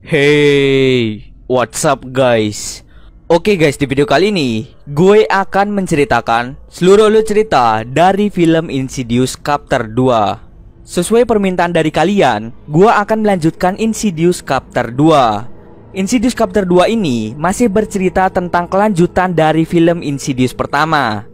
Hey, what's up guys? Oke guys, di video kali ini gue akan menceritakan seluruh alur cerita dari film Insidious Chapter 2. Sesuai permintaan dari kalian, gue akan melanjutkan Insidious Chapter 2. Insidious Chapter 2 ini masih bercerita tentang kelanjutan dari film Insidious pertama.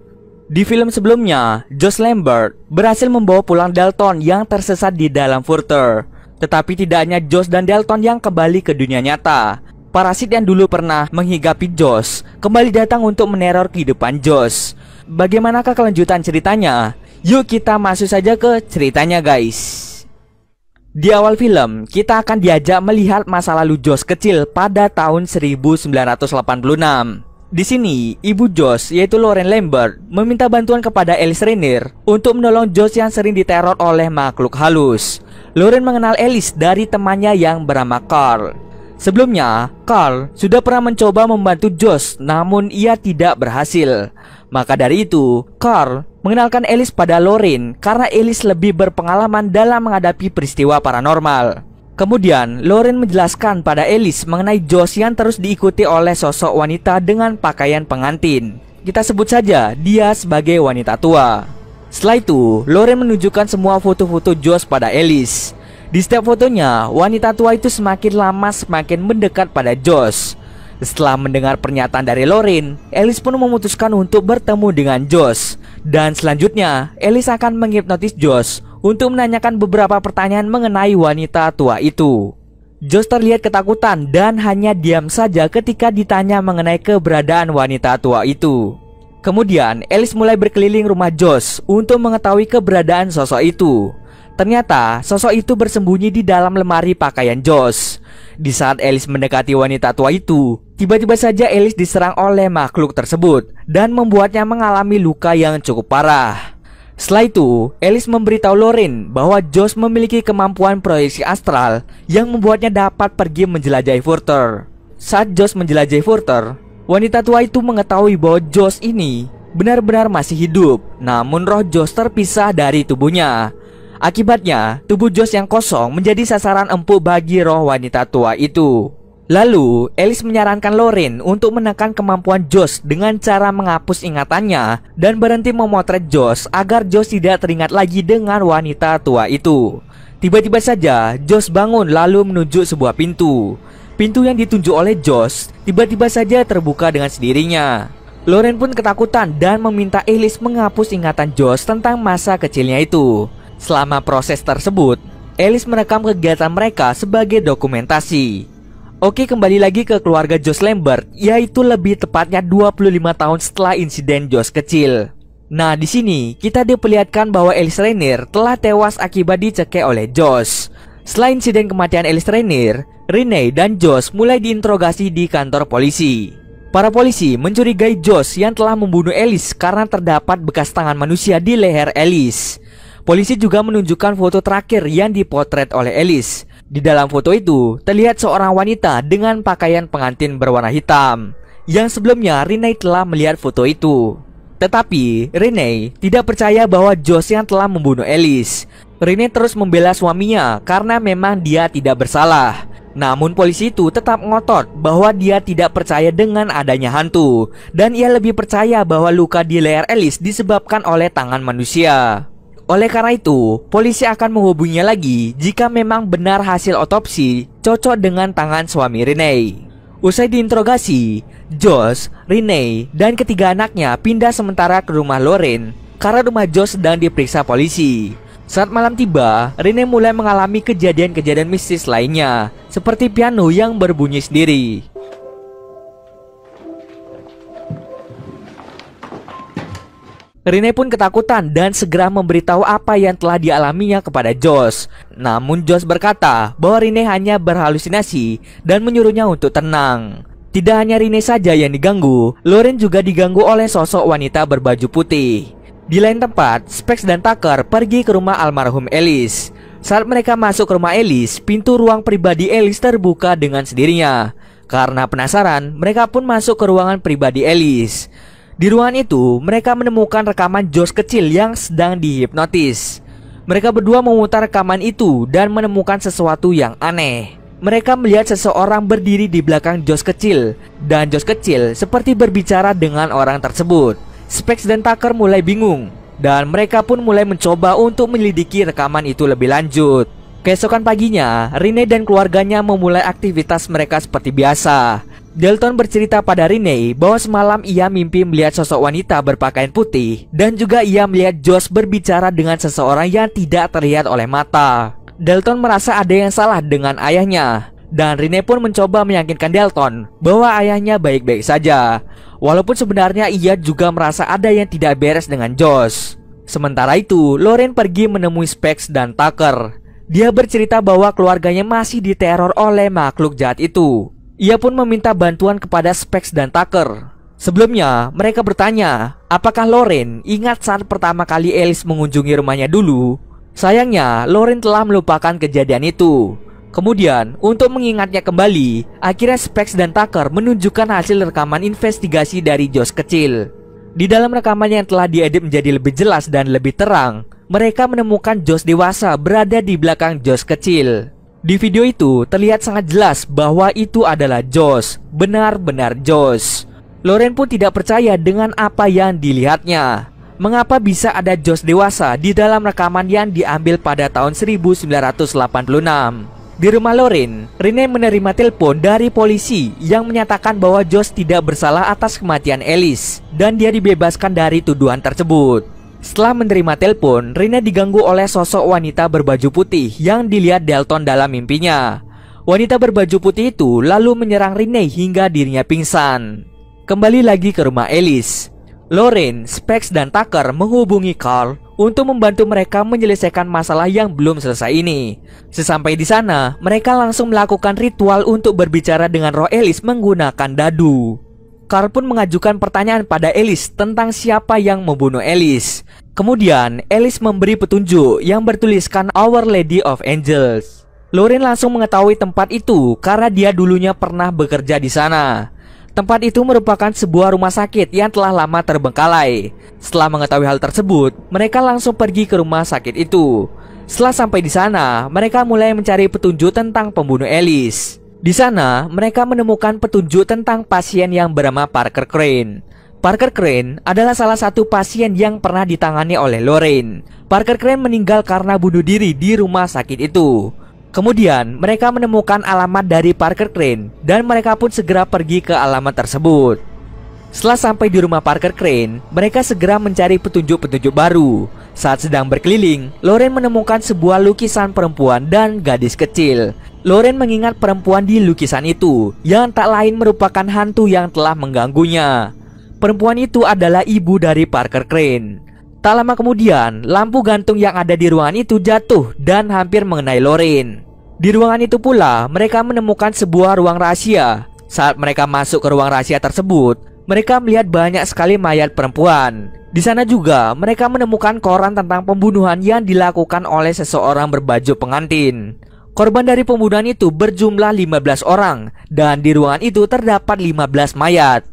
Di film sebelumnya, Josh Lambert berhasil membawa pulang Dalton yang tersesat di dalam Further. Tetapi tidak hanya Josh dan Dalton yang kembali ke dunia nyata. Parasit yang dulu pernah menghigapi Josh kembali datang untuk meneror kehidupan Josh. Bagaimanakah kelanjutan ceritanya? Yuk kita masuk saja ke ceritanya guys. Di awal film, kita akan diajak melihat masa lalu Josh kecil pada tahun 1986. Di sini, ibu Josh yaitu Lauren Lambert meminta bantuan kepada Alice Rainier untuk menolong Josh yang sering diteror oleh makhluk halus. Lauren mengenal Alice dari temannya yang bernama Carl. Sebelumnya, Carl sudah pernah mencoba membantu Josh, namun ia tidak berhasil. Maka dari itu, Carl mengenalkan Alice pada Lauren karena Alice lebih berpengalaman dalam menghadapi peristiwa paranormal. Kemudian, Lauren menjelaskan pada Alice mengenai Josh yang terus diikuti oleh sosok wanita dengan pakaian pengantin. Kita sebut saja dia sebagai wanita tua. Setelah itu, Lauren menunjukkan semua foto-foto Josh pada Alice. Di setiap fotonya, wanita tua itu semakin lama semakin mendekat pada Josh. Setelah mendengar pernyataan dari Lauren, Alice pun memutuskan untuk bertemu dengan Josh. Dan selanjutnya, Alice akan menghipnotis Josh untuk menanyakan beberapa pertanyaan mengenai wanita tua itu. Josh terlihat ketakutan dan hanya diam saja ketika ditanya mengenai keberadaan wanita tua itu. Kemudian, Alice mulai berkeliling rumah Josh untuk mengetahui keberadaan sosok itu. Ternyata, sosok itu bersembunyi di dalam lemari pakaian Josh. Di saat Alice mendekati wanita tua itu, tiba-tiba saja Alice diserang oleh makhluk tersebut dan membuatnya mengalami luka yang cukup parah. Setelah itu, Alice memberitahu Lauren bahwa Josh memiliki kemampuan proyeksi astral yang membuatnya dapat pergi menjelajahi Further. Saat Josh menjelajahi Further, wanita tua itu mengetahui bahwa Josh ini benar-benar masih hidup, namun roh Josh terpisah dari tubuhnya. Akibatnya, tubuh Josh yang kosong menjadi sasaran empuk bagi roh wanita tua itu. Lalu, Alice menyarankan Lauren untuk menekan kemampuan Josh dengan cara menghapus ingatannya dan berhenti memotret Josh agar Josh tidak teringat lagi dengan wanita tua itu. Tiba-tiba saja, Josh bangun lalu menuju sebuah pintu. Pintu yang ditunjuk oleh Josh tiba-tiba saja terbuka dengan sendirinya. Lauren pun ketakutan dan meminta Alice menghapus ingatan Josh tentang masa kecilnya itu. Selama proses tersebut, Alice merekam kegiatan mereka sebagai dokumentasi. Oke, kembali lagi ke keluarga Josh Lambert, yaitu lebih tepatnya 25 tahun setelah insiden Josh kecil. Nah, di sini kita diperlihatkan bahwa Alice Rainier telah tewas akibat dicekik oleh Josh. Setelah insiden kematian Alice Rainier, Renee dan Josh mulai diinterogasi di kantor polisi. Para polisi mencurigai Josh yang telah membunuh Alice karena terdapat bekas tangan manusia di leher Alice. Polisi juga menunjukkan foto terakhir yang dipotret oleh Alice. Di dalam foto itu terlihat seorang wanita dengan pakaian pengantin berwarna hitam. Yang sebelumnya Renee telah melihat foto itu. Tetapi Renee tidak percaya bahwa Josh yang telah membunuh Alice. Renee terus membela suaminya karena memang dia tidak bersalah. Namun polisi itu tetap ngotot bahwa dia tidak percaya dengan adanya hantu. Dan ia lebih percaya bahwa luka di leher Alice disebabkan oleh tangan manusia. Oleh karena itu, polisi akan menghubunginya lagi jika memang benar hasil otopsi cocok dengan tangan suami Renee. Usai diinterogasi, Josh, Renee, dan ketiga anaknya pindah sementara ke rumah Lauren karena rumah Josh sedang diperiksa polisi. Saat malam tiba, Renee mulai mengalami kejadian-kejadian mistis lainnya, seperti piano yang berbunyi sendiri. Renee pun ketakutan dan segera memberitahu apa yang telah dialaminya kepada Josh. Namun Josh berkata bahwa Renee hanya berhalusinasi dan menyuruhnya untuk tenang. Tidak hanya Renee saja yang diganggu, Lauren juga diganggu oleh sosok wanita berbaju putih. Di lain tempat, Specs dan Tucker pergi ke rumah almarhum Alice. Saat mereka masuk ke rumah Alice, pintu ruang pribadi Alice terbuka dengan sendirinya. Karena penasaran, mereka pun masuk ke ruangan pribadi Alice. Di ruangan itu, mereka menemukan rekaman Josh kecil yang sedang dihipnotis. Mereka berdua memutar rekaman itu dan menemukan sesuatu yang aneh. mereka melihat seseorang berdiri di belakang Josh kecil, dan Josh kecil seperti berbicara dengan orang tersebut. Specs dan Tucker mulai bingung, dan mereka pun mulai mencoba untuk menyelidiki rekaman itu lebih lanjut. Keesokan paginya, Renee dan keluarganya memulai aktivitas mereka seperti biasa. Dalton bercerita pada Renee bahwa semalam ia mimpi melihat sosok wanita berpakaian putih, dan juga ia melihat Josh berbicara dengan seseorang yang tidak terlihat oleh mata. Dalton merasa ada yang salah dengan ayahnya, dan Renee pun mencoba meyakinkan Dalton bahwa ayahnya baik-baik saja, walaupun sebenarnya ia juga merasa ada yang tidak beres dengan Josh. Sementara itu, Lauren pergi menemui Specs dan Tucker. Dia bercerita bahwa keluarganya masih diteror oleh makhluk jahat itu. Ia pun meminta bantuan kepada Specs dan Tucker. Sebelumnya, mereka bertanya, apakah Lauren ingat saat pertama kali Alice mengunjungi rumahnya dulu? Sayangnya, Lauren telah melupakan kejadian itu. Kemudian, untuk mengingatnya kembali, akhirnya Specs dan Tucker menunjukkan hasil rekaman investigasi dari Josh kecil. Di dalam rekaman yang telah diedit menjadi lebih jelas dan lebih terang, mereka menemukan Josh dewasa berada di belakang Josh kecil. Di video itu terlihat sangat jelas bahwa itu adalah Josh, benar-benar Josh. Lauren pun tidak percaya dengan apa yang dilihatnya. Mengapa bisa ada Josh dewasa di dalam rekaman yang diambil pada tahun 1986? Di rumah Lauren, Renee menerima telepon dari polisi yang menyatakan bahwa Josh tidak bersalah atas kematian Alice, dan dia dibebaskan dari tuduhan tersebut. Setelah menerima telepon, Renee diganggu oleh sosok wanita berbaju putih yang dilihat Dalton dalam mimpinya. Wanita berbaju putih itu lalu menyerang Renee hingga dirinya pingsan. Kembali lagi ke rumah Alice. Lauren, Specs, dan Tucker menghubungi Carl untuk membantu mereka menyelesaikan masalah yang belum selesai ini. Sesampai di sana, mereka langsung melakukan ritual untuk berbicara dengan roh Alice menggunakan dadu. Carl pun mengajukan pertanyaan pada Alice tentang siapa yang membunuh Alice. Kemudian, Alice memberi petunjuk yang bertuliskan Our Lady of Angels. Lauren langsung mengetahui tempat itu karena dia dulunya pernah bekerja di sana. Tempat itu merupakan sebuah rumah sakit yang telah lama terbengkalai. Setelah mengetahui hal tersebut, mereka langsung pergi ke rumah sakit itu. Setelah sampai di sana, mereka mulai mencari petunjuk tentang pembunuh Alice. Di sana, mereka menemukan petunjuk tentang pasien yang bernama Parker Crane. Parker Crane adalah salah satu pasien yang pernah ditangani oleh Lauren. Parker Crane meninggal karena bunuh diri di rumah sakit itu. Kemudian, mereka menemukan alamat dari Parker Crane, dan mereka pun segera pergi ke alamat tersebut. Setelah sampai di rumah Parker Crane, mereka segera mencari petunjuk-petunjuk baru. Saat sedang berkeliling, Lauren menemukan sebuah lukisan perempuan dan gadis kecil. Lauren mengingat perempuan di lukisan itu, yang tak lain merupakan hantu yang telah mengganggunya. Perempuan itu adalah ibu dari Parker Crane. Tak lama kemudian, lampu gantung yang ada di ruangan itu jatuh dan hampir mengenai Lauren. Di ruangan itu pula, mereka menemukan sebuah ruang rahasia. Saat mereka masuk ke ruang rahasia tersebut, mereka melihat banyak sekali mayat perempuan. Di sana juga, mereka menemukan koran tentang pembunuhan yang dilakukan oleh seseorang berbaju pengantin. Korban dari pembunuhan itu berjumlah 15 orang, dan di ruangan itu terdapat 15 mayat.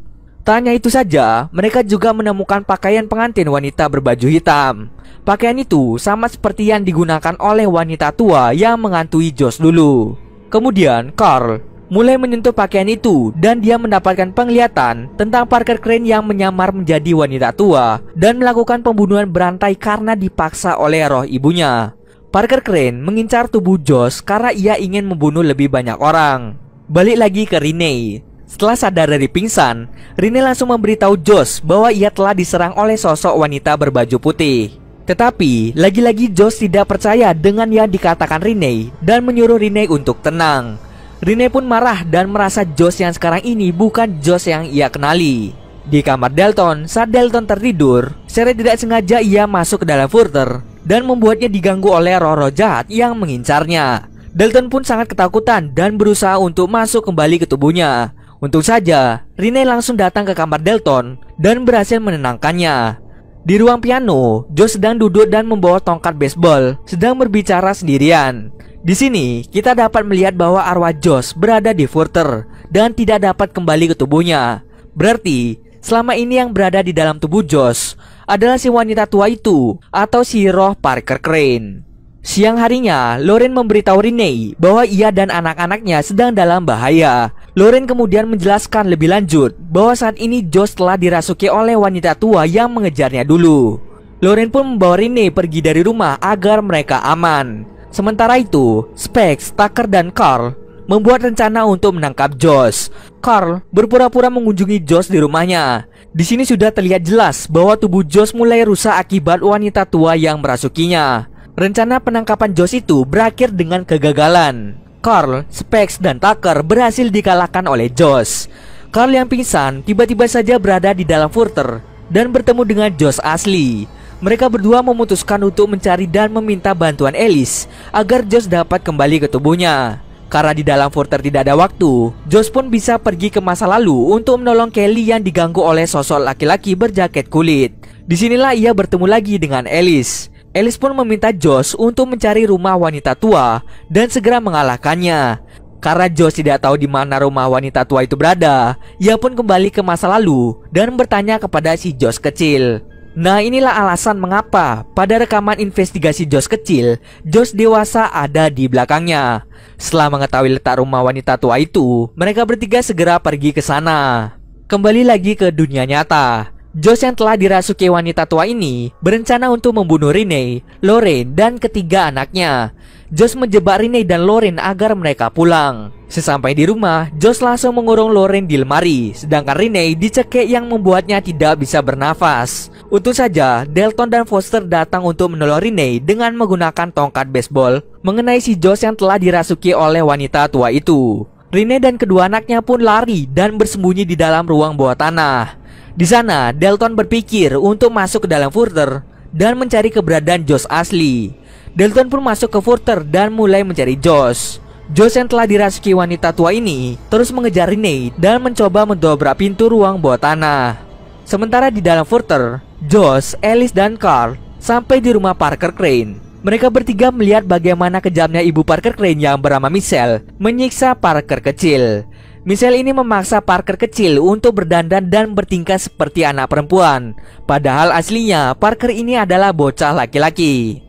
Tak hanya itu saja, mereka juga menemukan pakaian pengantin wanita berbaju hitam. Pakaian itu sama seperti yang digunakan oleh wanita tua yang menghantui Josh dulu. Kemudian, Carl mulai menyentuh pakaian itu, dan dia mendapatkan penglihatan tentang Parker Crane yang menyamar menjadi wanita tua dan melakukan pembunuhan berantai karena dipaksa oleh roh ibunya. Parker Crane mengincar tubuh Josh karena ia ingin membunuh lebih banyak orang. Balik lagi ke Renee. Setelah sadar dari pingsan, Renee langsung memberitahu Josh bahwa ia telah diserang oleh sosok wanita berbaju putih. Tetapi, lagi-lagi Josh tidak percaya dengan yang dikatakan Renee dan menyuruh Renee untuk tenang. Renee pun marah dan merasa Josh yang sekarang ini bukan Josh yang ia kenali. Di kamar Dalton, saat Dalton tertidur, secara tidak sengaja ia masuk ke dalam Further dan membuatnya diganggu oleh roh-roh jahat yang mengincarnya. Dalton pun sangat ketakutan dan berusaha untuk masuk kembali ke tubuhnya. Untung saja, Renee langsung datang ke kamar Dalton dan berhasil menenangkannya. Di ruang piano, Josh sedang duduk dan membawa tongkat baseball, sedang berbicara sendirian. Di sini, kita dapat melihat bahwa arwah Josh berada di Further dan tidak dapat kembali ke tubuhnya. Berarti, selama ini yang berada di dalam tubuh Josh adalah si wanita tua itu atau si roh Parker Crane. Siang harinya, Lauren memberitahu Renee bahwa ia dan anak-anaknya sedang dalam bahaya. Lauren kemudian menjelaskan lebih lanjut bahwa saat ini Josh telah dirasuki oleh wanita tua yang mengejarnya dulu. Lauren pun membawa Renee pergi dari rumah agar mereka aman. Sementara itu, Specs, Tucker, dan Carl membuat rencana untuk menangkap Josh. Carl berpura-pura mengunjungi Josh di rumahnya. Di sini sudah terlihat jelas bahwa tubuh Josh mulai rusak akibat wanita tua yang merasukinya. Rencana penangkapan Josh itu berakhir dengan kegagalan. Carl, Specs, dan Tucker berhasil dikalahkan oleh Josh. Carl yang pingsan tiba-tiba saja berada di dalam Furter dan bertemu dengan Josh asli. Mereka berdua memutuskan untuk mencari dan meminta bantuan Alice agar Josh dapat kembali ke tubuhnya. Karena di dalam Furter tidak ada waktu, Josh pun bisa pergi ke masa lalu untuk menolong Kelly yang diganggu oleh sosok laki-laki berjaket kulit. Disinilah ia bertemu lagi dengan Alice. Alice pun meminta Josh untuk mencari rumah wanita tua dan segera mengalahkannya. Karena Josh tidak tahu di mana rumah wanita tua itu berada, ia pun kembali ke masa lalu dan bertanya kepada si Josh kecil. Nah, inilah alasan mengapa pada rekaman investigasi Josh kecil, Josh dewasa ada di belakangnya. Setelah mengetahui letak rumah wanita tua itu, mereka bertiga segera pergi ke sana. Kembali lagi ke dunia nyata. Josh yang telah dirasuki wanita tua ini berencana untuk membunuh Renee, Lauren, dan ketiga anaknya. Josh menjebak Renee dan Lauren agar mereka pulang. Sesampai di rumah, Josh langsung mengurung Lauren di lemari, sedangkan Renee dicekik yang membuatnya tidak bisa bernafas. Untung saja, Dalton dan Foster datang untuk menolong Renee dengan menggunakan tongkat baseball mengenai si Josh yang telah dirasuki oleh wanita tua itu. Renee dan kedua anaknya pun lari dan bersembunyi di dalam ruang bawah tanah. Di sana, Dalton berpikir untuk masuk ke dalam Furter dan mencari keberadaan Josh asli. Dalton pun masuk ke Furter dan mulai mencari Josh. Josh yang telah dirasuki wanita tua ini terus mengejar Renee dan mencoba mendobrak pintu ruang bawah tanah. Sementara di dalam Furter, Josh, Alice, dan Carl sampai di rumah Parker Crane. Mereka bertiga melihat bagaimana kejamnya ibu Parker Crane yang bernama Michelle menyiksa Parker kecil. Michelle ini memaksa Parker kecil untuk berdandan dan bertingkah seperti anak perempuan. Padahal aslinya Parker ini adalah bocah laki-laki.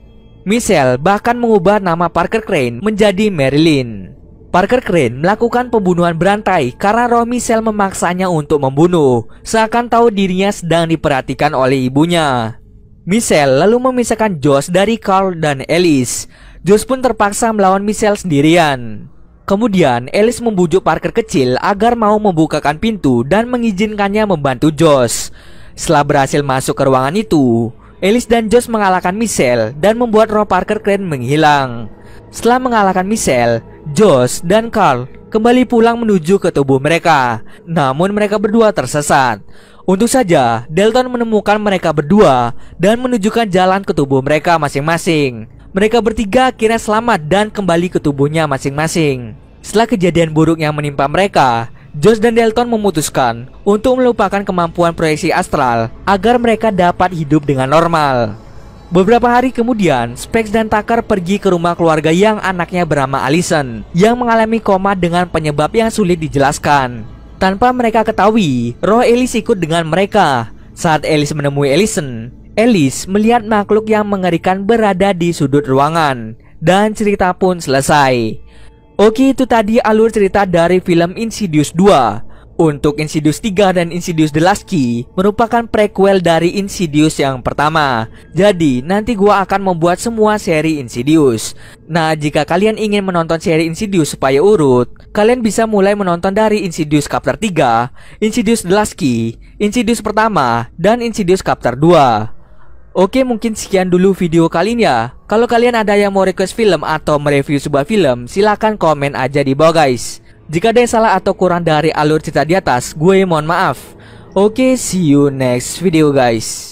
Michelle bahkan mengubah nama Parker Crane menjadi Marilyn. Parker Crane melakukan pembunuhan berantai karena roh Michelle memaksanya untuk membunuh, seakan tahu dirinya sedang diperhatikan oleh ibunya. Michelle lalu memisahkan Josh dari Carl dan Alice. Josh pun terpaksa melawan Michelle sendirian. Kemudian Alice membujuk Parker kecil agar mau membukakan pintu dan mengizinkannya membantu Josh. Setelah berhasil masuk ke ruangan itu, Alice dan Josh mengalahkan Michelle dan membuat roh Parker Crane menghilang. Setelah mengalahkan Michelle, Josh dan Carl kembali pulang menuju ke tubuh mereka. Namun mereka berdua tersesat. Untung saja Dalton menemukan mereka berdua dan menunjukkan jalan ke tubuh mereka masing-masing. Mereka bertiga akhirnya selamat dan kembali ke tubuhnya masing-masing. Setelah kejadian buruk yang menimpa mereka, Josh dan Dalton memutuskan untuk melupakan kemampuan proyeksi astral agar mereka dapat hidup dengan normal. Beberapa hari kemudian, Specs dan Tucker pergi ke rumah keluarga yang anaknya bernama Allison yang mengalami koma dengan penyebab yang sulit dijelaskan. Tanpa mereka ketahui, roh Alice ikut dengan mereka. Saat Alice menemui Allison, Alice melihat makhluk yang mengerikan berada di sudut ruangan. Dan cerita pun selesai. Oke, itu tadi alur cerita dari film Insidious 2. Untuk Insidious 3 dan Insidious The Last Key merupakan prequel dari Insidious yang pertama. Jadi nanti gua akan membuat semua seri Insidious. Nah, jika kalian ingin menonton seri Insidious supaya urut, kalian bisa mulai menonton dari Insidious Chapter 3, Insidious The Last Key, Insidious pertama, dan Insidious Chapter 2. Oke, mungkin sekian dulu video kali ini ya. Kalau kalian ada yang mau request film atau mereview sebuah film, silahkan komen aja di bawah guys. Jika ada yang salah atau kurang dari alur cerita di atas, gue mohon maaf. Oke, see you next video guys.